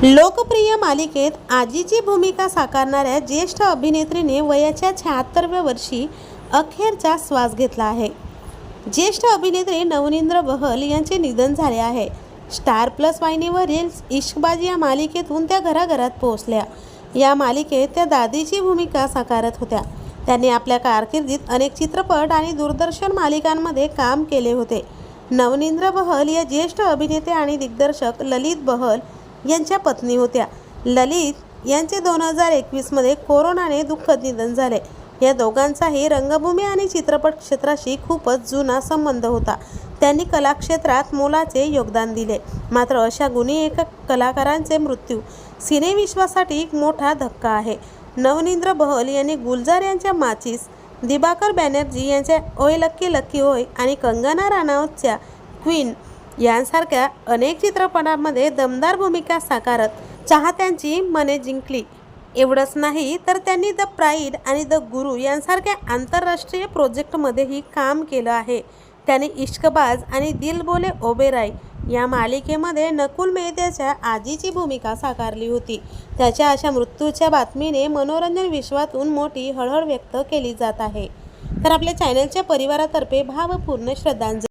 लोकप्रिय मालिकेत आजीची भूमिका साकारणाऱ्या ज्येष्ठ अभिनेत्रीने वयाच्या 76व्या वर्षी अखेरचा श्वास घेतला आहे। ज्येष्ठ अभिनेत्री नवनींद्र बहल यांचे निधन झाले आहे। स्टार प्लस वाहिनीवरील इश्कबाज या मालिकेतून त्या घराघरात पोहोचल्या। या मालिकेत त्या दादीची भूमिका साकारत होत्या। त्यांनी आपल्या कारकिर्दीत अनेक चित्रपट आणि दूरदर्शन मालिकांमध्ये काम केले होते। नवनींद्र बहल या ज्येष्ठ अभिनेते आणि दिग्दर्शक ललित बहल यांच्या पत्नी होत्या। ललित यांचे 2021 मध्ये कोरोनाने दुःखद निधन झाले। या दोघांचाही रंगभूमी आणि चित्रपट क्षेत्राशी खूपच जुना संबंध होता। त्यांनी कला क्षेत्रात मोलाचे योगदान दिले। मात्र अशा गुणी एका कलाकारांचे मृत्यू सिनेविश्वासाठी एक मोठा धक्का आहे। नवनींद्र बहल यांनी गुलजार यांच्या माचीस, दिवाकर बॅनर्जी यांच्या ओय लक्की लक्की ओय आणि कंगना राणावतच्या क्वीन यांसारख्या अनेक चित्रपटांमध्ये दमदार भूमिका साकारत चाहत्यांची मने जिंकली। एवढंच नाही तर त्यांनी द प्राईड आणि द गुरु यांसारख्या आंतरराष्ट्रीय प्रोजेक्टमध्येही काम केलं आहे। त्यांनी इश्कबाज आणि दिल बोले ओबेरॉय या मालिकेमध्ये नकुल मेहताच्या आजीची भूमिका साकारली होती। त्याच्या अशा मृत्यूच्या बातमीने मनोरंजन विश्वातून मोठी हळहळ व्यक्त केली जात आहे। तर आपल्या चॅनलच्या परिवारातर्फे भावपूर्ण श्रद्धांजली।